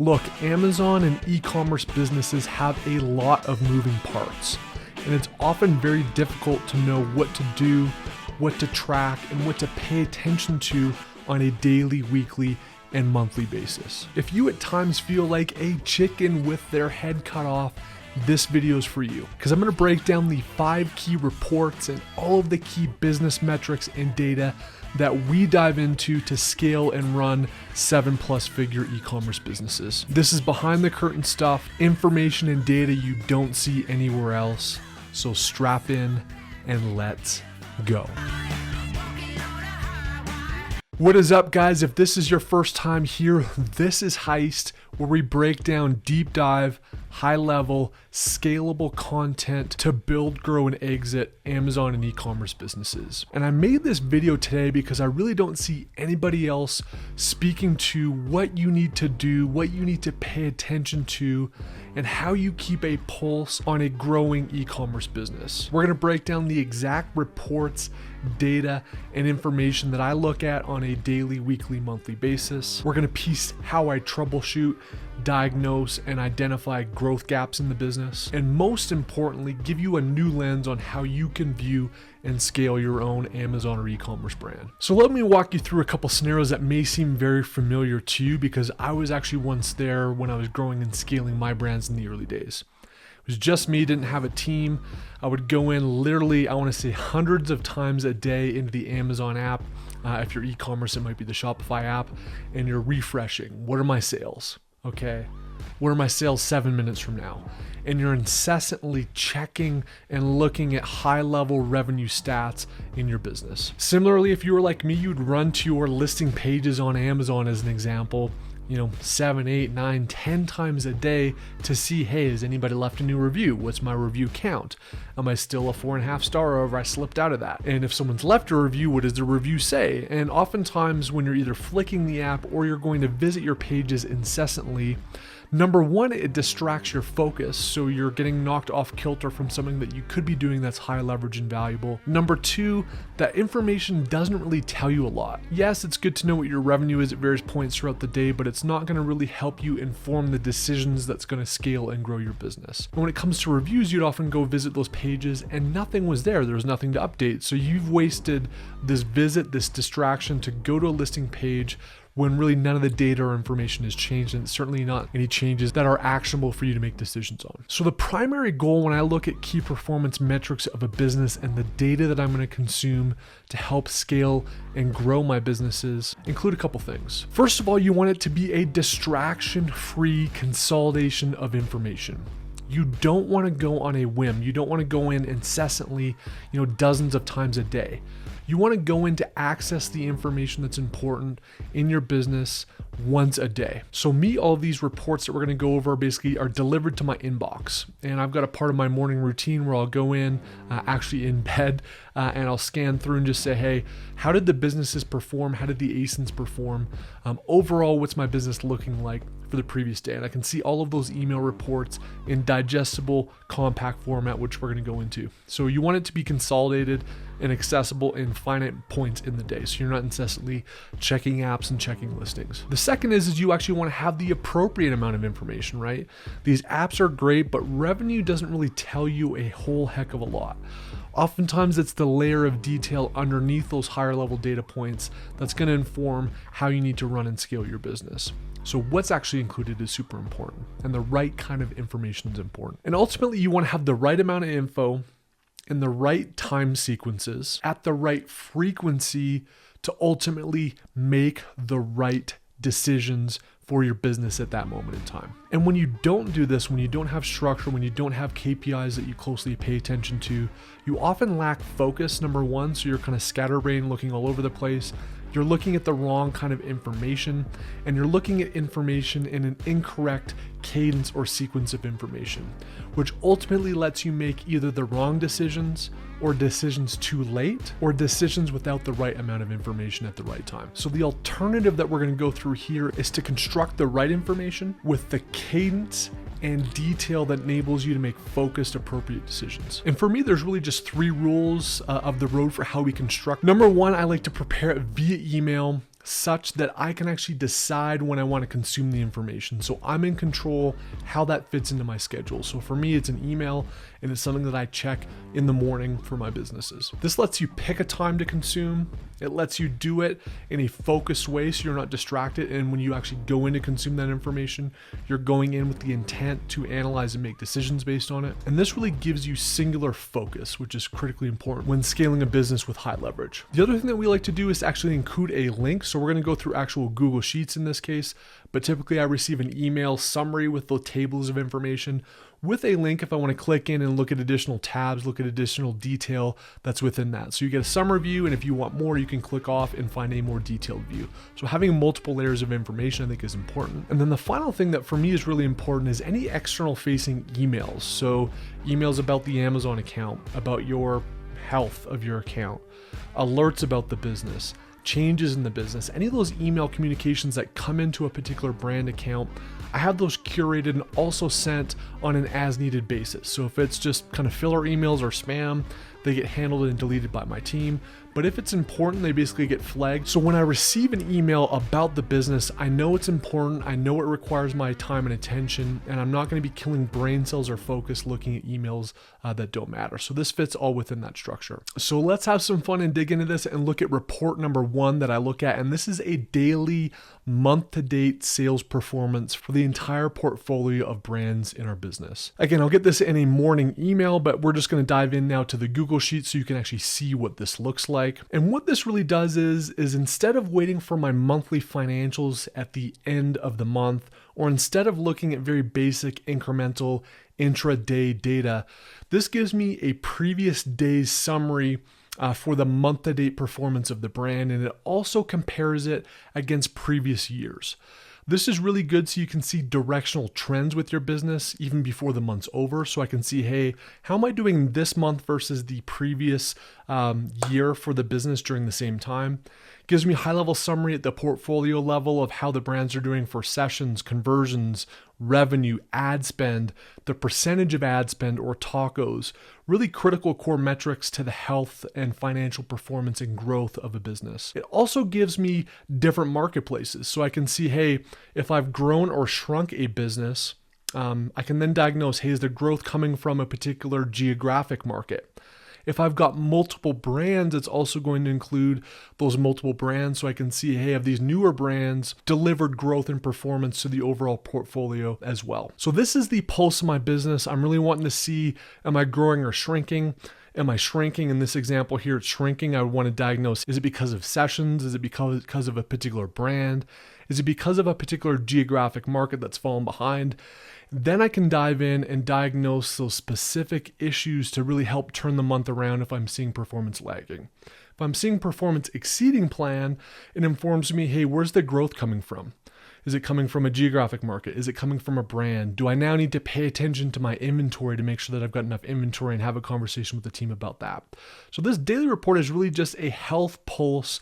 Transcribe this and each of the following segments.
Look, Amazon and e-commerce businesses have a lot of moving parts, and it's often very difficult to know what to do, what to track, and what to pay attention to on a daily, weekly, and monthly basis. If you at times feel like a chicken with their head cut off, this video is for you, because I'm going to break down the 5 key reports and all of the key business metrics and data that we dive into to scale and run 7+ figure e-commerce businesses. This is behind the curtain stuff, information and data you don't see anywhere else. So strap in and let's go. What is up, guys? If this is your first time here, this is Heist, where we break down deep dive, high level, scalable content to build, grow, and exit Amazon and e-commerce businesses. And I made this video today because I really don't see anybody else speaking to what you need to do, what you need to pay attention to, and how you keep a pulse on a growing e-commerce business. We're going to break down the exact reports, data, and information that I look at on a daily, weekly, monthly basis. We're going to piece how I troubleshoot, diagnose, and identify growth gaps in the business, and most importantly, give you a new lens on how you can view and scale your own Amazon or e-commerce brand. So let me walk you through a couple scenarios that may seem very familiar to you, because I was actually once there when I was growing and scaling my brands in the early days. It was just me, didn't have a team. I would go in literally, I want to say hundreds of times a day into the Amazon app. If you're e-commerce, it might be the Shopify app, and you're refreshing. What are my sales? Okay. What are my sales 7 minutes from now? And you're incessantly checking and looking at high-level revenue stats in your business. Similarly, if you were like me, you'd run to your listing pages on Amazon as an example, 7, 8, 9, 10 times a day to see, hey, has anybody left a new review? What's my review count? Am I still a 4.5 star, or have I slipped out of that? And if someone's left a review, what does the review say? And oftentimes when you're either flicking the app or you're going to visit your pages incessantly, number one, it distracts your focus, so you're getting knocked off kilter from something that you could be doing that's high leverage and valuable. Number two, that information doesn't really tell you a lot. Yes, it's good to know what your revenue is at various points throughout the day, but it's not going to really help you inform the decisions that's going to scale and grow your business. And when it comes to reviews, you'd often go visit those pages and nothing was there. There was nothing to update. So you've wasted this visit, this distraction to go to a listing page when really none of the data or information has changed, and certainly not any changes that are actionable for you to make decisions on. So the primary goal when I look at key performance metrics of a business and the data that I'm going to consume to help scale and grow my businesses include a couple things. First of all, you want it to be a distraction-free consolidation of information. You don't want to go on a whim. You don't want to go in incessantly, dozens of times a day. You want to go in to access the information that's important in your business once a day. So all of these reports that we're going to go over basically are delivered to my inbox. And I've got a part of my morning routine where I'll go in, actually in bed, and I'll scan through and just say, hey, how did the businesses perform? How did the ASINs perform? Overall, what's my business looking like for the previous day? And I can see all of those email reports in digestible, compact format, which we're going to go into. So you want it to be consolidated and accessible in finite points in the day, so you're not incessantly checking apps and checking listings. The second is you actually want to have the appropriate amount of information, right? These apps are great, but revenue doesn't really tell you a whole heck of a lot. Oftentimes it's the layer of detail underneath those higher level data points that's going to inform how you need to run and scale your business. So what's actually included is super important, and the right kind of information is important. And ultimately you want to have the right amount of info in the right time sequences at the right frequency to ultimately make the right decisions for your business at that moment in time. And when you don't do this, when you don't have structure, when you don't have KPIs that you closely pay attention to, you often lack focus, number one, so you're kind of scatterbrained, looking all over the place. You're looking at the wrong kind of information, and you're looking at information in an incorrect cadence or sequence of information, which ultimately lets you make either the wrong decisions or decisions too late or decisions without the right amount of information at the right time. So the alternative that we're going to go through here is to construct the right information with the cadence and detail that enables you to make focused, appropriate decisions. And for me, there's really just 3 rules of the road for how we construct. Number one, I like to prepare it via email such that I can actually decide when I want to consume the information. So I'm in control how that fits into my schedule. So for me, it's an email, and it's something that I check in the morning for my businesses. This lets you pick a time to consume. It lets you do it in a focused way so you're not distracted. And when you actually go in to consume that information, you're going in with the intent to analyze and make decisions based on it. And this really gives you singular focus, which is critically important when scaling a business with high leverage. The other thing that we like to do is actually include a link. So we're going to go through actual Google Sheets in this case, but typically I receive an email summary with the tables of information with a link if I want to click in and look at additional tabs, look at additional detail that's within that. So you get a summary view, and if you want more, you can click off and find a more detailed view. So having multiple layers of information I think is important. And then the final thing that for me is really important is any external facing emails. So emails about the Amazon account, about your health of your account, alerts about the business, changes in the business, any of those email communications that come into a particular brand account, I have those curated and also sent on an as needed basis. So if it's just kind of filler emails or spam, they get handled and deleted by my team. But if it's important, they basically get flagged. So when I receive an email about the business, I know it's important, I know it requires my time and attention, and I'm not going to be killing brain cells or focus looking at emails that don't matter. So this fits all within that structure. So let's have some fun and dig into this and look at report number 1 that I look at. And this is a daily month-to-date sales performance for the entire portfolio of brands in our business. Again, I'll get this in a morning email, but we're just going to dive in now to the Google Sheet so you can actually see what this looks like. And what this really does is instead of waiting for my monthly financials at the end of the month, or instead of looking at very basic incremental intraday data, this gives me a previous day's summary for the month-to-date performance of the brand, and it also compares it against previous years. This is really good so you can see directional trends with your business even before the month's over. So I can see, hey, how am I doing this month versus the previous year for the business during the same time? Gives me a high-level summary at the portfolio level of how the brands are doing for sessions, conversions, revenue, ad spend, the percentage of ad spend or tacos, really critical core metrics to the health and financial performance and growth of a business. It also gives me different marketplaces. So I can see, hey, if I've grown or shrunk a business, I can then diagnose, hey, is the growth coming from a particular geographic market? If I've got multiple brands, it's also going to include those multiple brands so I can see, hey, have these newer brands delivered growth and performance to the overall portfolio as well? So this is the pulse of my business. I'm really wanting to see, am I growing or shrinking? Am I shrinking? In this example here, it's shrinking. I would want to diagnose, is it because of sessions? Is it because of a particular brand? Is it because of a particular geographic market that's fallen behind? Then I can dive in and diagnose those specific issues to really help turn the month around if I'm seeing performance lagging. If I'm seeing performance exceeding plan, it informs me, hey, where's the growth coming from? Is it coming from a geographic market? Is it coming from a brand? Do I now need to pay attention to my inventory to make sure that I've got enough inventory and have a conversation with the team about that? So this daily report is really just a health pulse,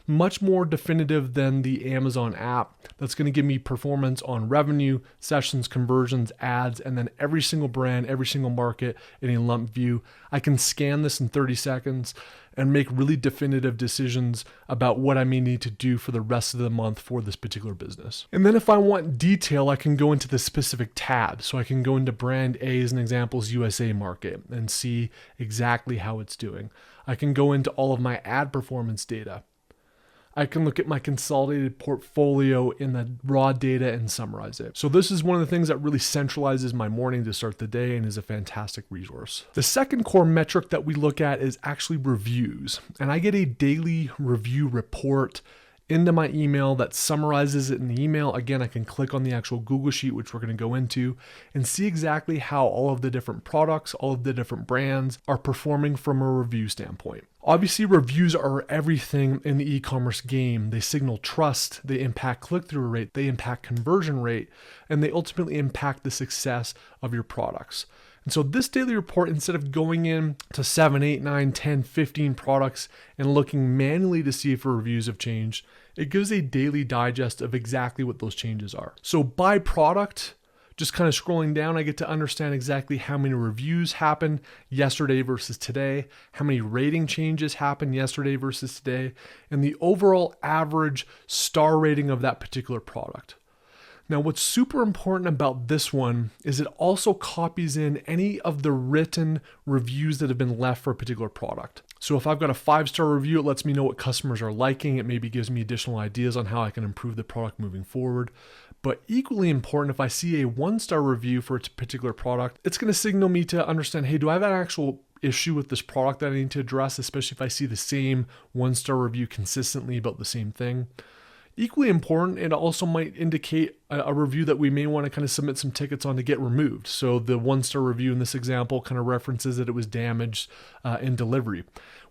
much more definitive than the Amazon app, that's going to give me performance on revenue, sessions, conversions, ads, and then every single brand, every single market in a lump view. I can scan this in 30 seconds and make really definitive decisions about what I may need to do for the rest of the month for this particular business. And then if I want detail, I can go into the specific tabs. So I can go into brand A as an example, USA market, and see exactly how it's doing. I can go into all of my ad performance data. I can look at my consolidated portfolio in the raw data and summarize it. So this is one of the things that really centralizes my morning to start the day and is a fantastic resource. The second core metric that we look at is actually reviews. And I get a daily review report into my email that summarizes it in the email. Again, I can click on the actual Google Sheet, which we're going to go into, and see exactly how all of the different products, all of the different brands are performing from a review standpoint. Obviously, reviews are everything in the e-commerce game. They signal trust, they impact click-through rate, they impact conversion rate, and they ultimately impact the success of your products. And so this daily report, instead of going in to 7, 8, 9, 10, 15 products and looking manually to see if reviews have changed, it gives a daily digest of exactly what those changes are. So by product, Just kind of scrolling down, I get to understand exactly how many reviews happened yesterday versus today, how many rating changes happened yesterday versus today, and the overall average star rating of that particular product. Now, what's super important about this one is it also copies in any of the written reviews that have been left for a particular product. So if I've got a 5-star review, it lets me know what customers are liking. It maybe gives me additional ideas on how I can improve the product moving forward. But equally important, if I see a 1-star review for a particular product, it's going to signal me to understand, hey, do I have an actual issue with this product that I need to address, especially if I see the same 1-star review consistently about the same thing. Equally important, it also might indicate a review that we may want to kind of submit some tickets on to get removed. So the 1-star review in this example kind of references that it was damaged in delivery.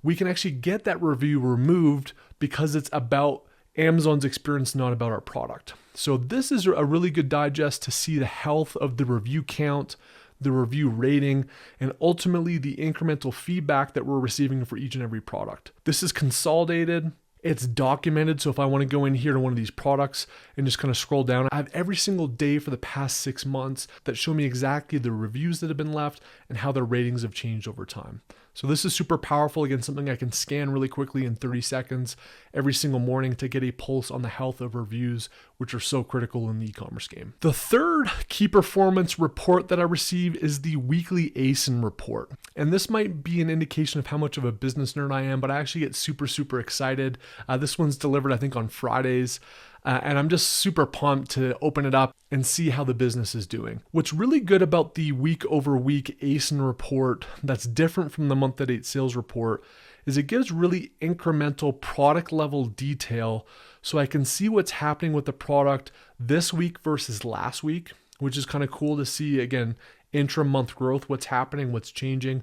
We can actually get that review removed because it's about Amazon's experience, not about our product. So this is a really good digest to see the health of the review count, the review rating, and ultimately the incremental feedback that we're receiving for each and every product. This is consolidated. It's documented, so if I want to go in here to one of these products and just kind of scroll down, I have every single day for the past 6 months that show me exactly the reviews that have been left and how their ratings have changed over time. So this is super powerful. Again, something I can scan really quickly in 30 seconds every single morning to get a pulse on the health of reviews, which are so critical in the e-commerce game. The third key performance report that I receive is the weekly ASIN report. And this might be an indication of how much of a business nerd I am, but I actually get super excited. This one's delivered, I think, on Fridays. And I'm just super pumped to open it up and see how the business is doing. What's really good about the week over week ASIN report that's different from the month-to-date sales report is it gives really incremental product level detail so I can see what's happening with the product this week versus last week, which is kind of cool to see, again, intra-month growth, what's happening, what's changing.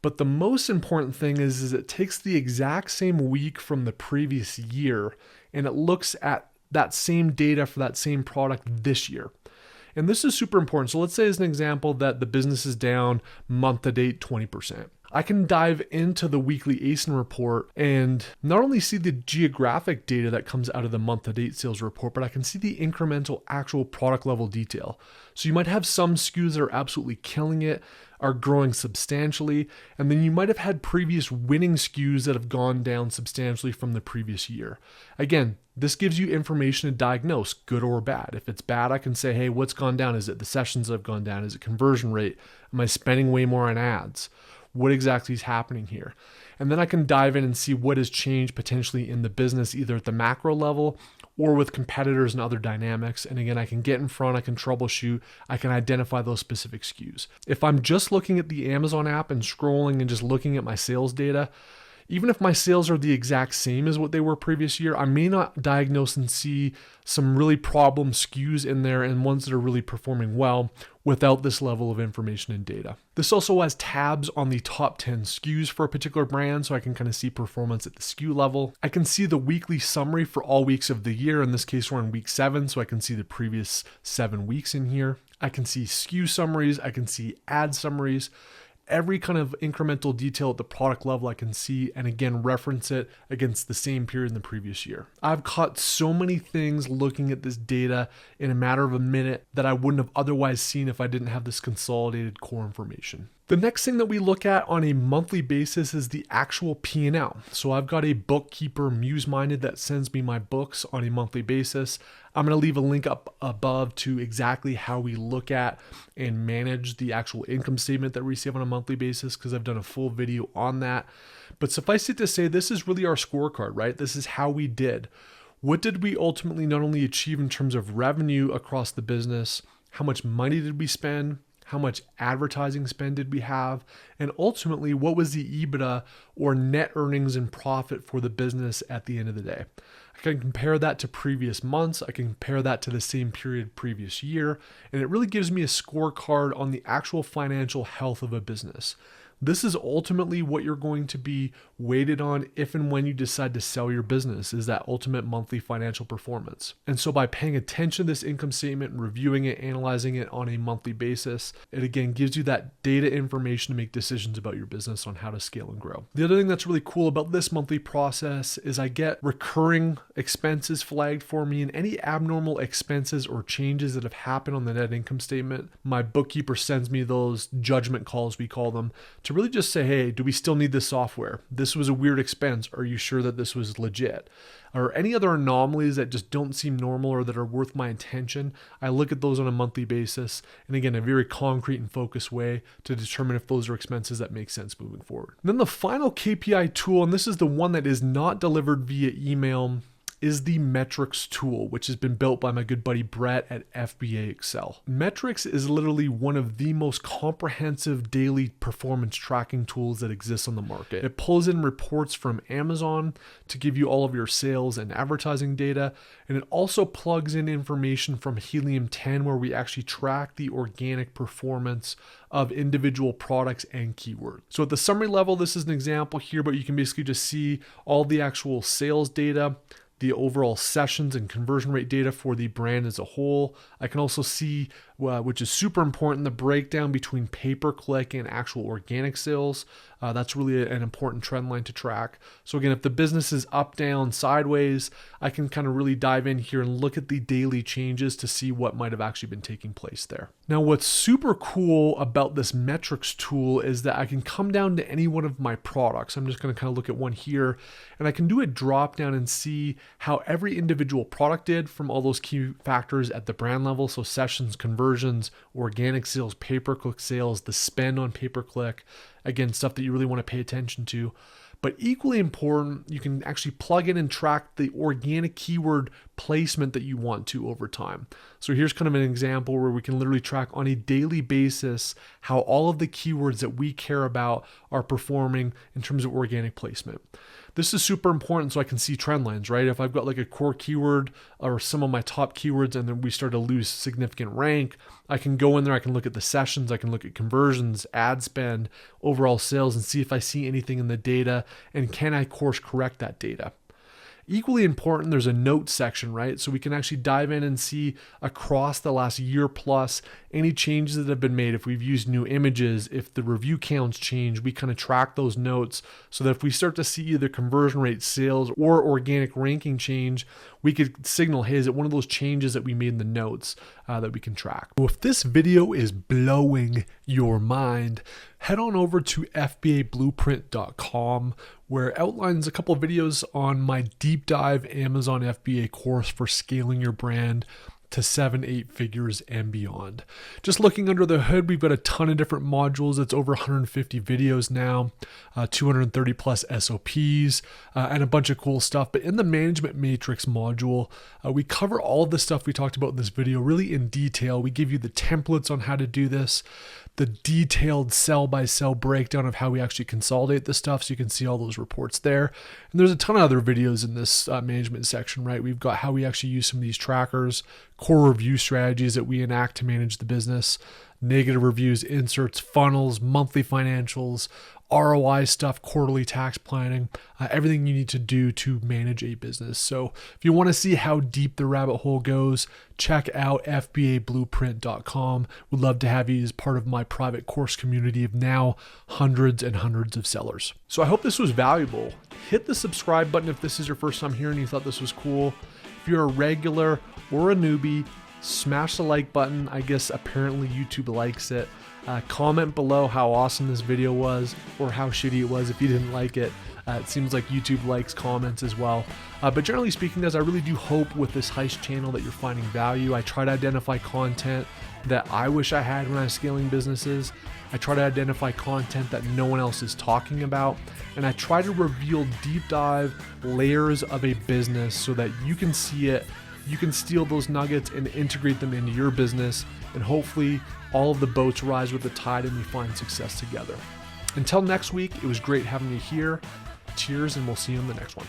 But the most important thing is it takes the exact same week from the previous year and it looks at that same data for that same product this year. And this is super important. So let's say as an example that the business is down month to date 20%. I can dive into the weekly ASIN report and not only see the geographic data that comes out of the month to date sales report, but I can see the incremental actual product level detail. So you might have some SKUs that are absolutely killing it, are growing substantially, and then you might have had previous winning SKUs that have gone down substantially from the previous year. Again, this gives you information to diagnose, good or bad. If it's bad, I can say, hey, what's gone down? Is it the sessions that have gone down? Is it conversion rate? Am I spending way more on ads? What exactly is happening here? And then I can dive in and see what has changed potentially in the business, either at the macro level or with competitors and other dynamics. And again, I can get in front, I can troubleshoot, I can identify those specific SKUs. If I'm just looking at the Amazon app and scrolling and just looking at my sales data, even if my sales are the exact same as what they were previous year, I may not diagnose and see some really problem SKUs in there and ones that are really performing well without this level of information and data. This also has tabs on the top 10 SKUs for a particular brand, so I can kind of see performance at the SKU level. I can see the weekly summary for all weeks of the year. In this case, we're in week 7, so I can see the previous 7 weeks in here. I can see SKU summaries, I can see ad summaries. Every kind of incremental detail at the product level I can see, and again, reference it against the same period in the previous year. I've caught so many things looking at this data in a matter of a minute that I wouldn't have otherwise seen if I didn't have this consolidated core information. The next thing that we look at on a monthly basis is the actual P&L. So I've got a bookkeeper, Muse-minded, that sends me my books on a monthly basis. I'm going to leave a link up above to exactly how we look at and manage the actual income statement that we receive on a monthly basis, because I've done a full video on that. But suffice it to say, this is really our scorecard, right? This is how we did. What did we ultimately not only achieve in terms of revenue across the business, how much money did we spend, how much advertising spend did we have, and ultimately, what was the EBITDA or net earnings and profit for the business at the end of the day? I can compare that to previous months. I can compare that to the same period previous year, and it really gives me a scorecard on the actual financial health of a business. This is ultimately what you're going to be weighted on if and when you decide to sell your business, is that ultimate monthly financial performance. And so by paying attention to this income statement and reviewing it, analyzing it on a monthly basis, it again gives you that data information to make decisions about your business on how to scale and grow. The other thing that's really cool about this monthly process is I get recurring expenses flagged for me, and any abnormal expenses or changes that have happened on the net income statement, my bookkeeper sends me those judgment calls, we call them, to really just say, hey, do we still need this software? This was a weird expense. Are you sure that this was legit? Or any other anomalies that just don't seem normal or that are worth my attention, I look at those on a monthly basis. And again, a very concrete and focused way to determine if those are expenses that make sense moving forward. And then the final KPI tool, and this is the one that is not delivered via email, is the Metrix tool, which has been built by my good buddy Brett at FBA Excel. Metrix is literally one of the most comprehensive daily performance tracking tools that exists on the market. It pulls in reports from Amazon to give you all of your sales and advertising data, and it also plugs in information from Helium 10, where we actually track the organic performance of individual products and keywords. So at the summary level, this is an example here, but you can basically just see all the actual sales data, the overall sessions and conversion rate data for the brand as a whole. I can also see, which is super important, the breakdown between pay-per-click and actual organic sales. That's really an important trend line to track. So again, if the business is up, down, sideways, I can kind of really dive in here and look at the daily changes to see what might have actually been taking place there. Now, what's super cool about this Metrix tool is that I can come down to any one of my products. I'm just going to kind of look at one here, and I can do a drop down and see how every individual product did from all those key factors at the brand level. So sessions, conversions, organic sales, pay-per-click sales, the spend on pay-per-click, again, stuff that you really want to pay attention to. But equally important, you can actually plug in and track the organic keyword placement that you want to over time. So here's kind of an example where we can literally track on a daily basis how all of the keywords that we care about are performing in terms of organic placement. This is super important so I can see trend lines, right? If I've got like a core keyword or some of my top keywords and then we start to lose significant rank, I can go in there, I can look at the sessions, I can look at conversions, ad spend, overall sales, and see if I see anything in the data and can I course correct that data. Equally important, there's a notes section, right? So we can actually dive in and see across the last year plus any changes that have been made. If we've used new images, if the review counts change, we kind of track those notes so that if we start to see either conversion rate, sales, or organic ranking change, we could signal, hey, is it one of those changes that we made in the notes that we can track? Well, if this video is blowing your mind, head on over to FBABlueprint.com, where it outlines a couple of videos on my deep dive Amazon FBA course for scaling your brand to 7-8 figures and beyond. Just looking under the hood, we've got a ton of different modules. It's over 150 videos now, 230 plus SOPs, and a bunch of cool stuff. But in the Management Matrix module, we cover all of the stuff we talked about in this video really in detail. We give you the templates on how to do this, the detailed cell-by-cell breakdown of how we actually consolidate this stuff, so you can see all those reports there. And there's a ton of other videos in this management section, right? We've got how we actually use some of these trackers, core review strategies that we enact to manage the business, negative reviews, inserts, funnels, monthly financials, ROI stuff, quarterly tax planning, everything you need to do to manage a business. So if you want to see how deep the rabbit hole goes, check out FBABlueprint.com. Would love to have you as part of my private course community of now hundreds and hundreds of sellers. So I hope this was valuable. Hit the subscribe button if this is your first time here and you thought this was cool. If you're a regular or a newbie, smash the like button. I guess apparently YouTube likes it. Comment below how awesome this video was or how shitty it was if you didn't like it. It seems like YouTube likes comments as well. But generally speaking, guys, I really do hope with this Heist channel that you're finding value. I try to identify content that I wish I had when I was scaling businesses. I try to identify content that no one else is talking about. And I try to reveal deep dive layers of a business so that you can see it. You can steal those nuggets and integrate them into your business, and hopefully all of the boats rise with the tide and we find success together. Until next week, it was great having you here. Cheers, and we'll see you in the next one.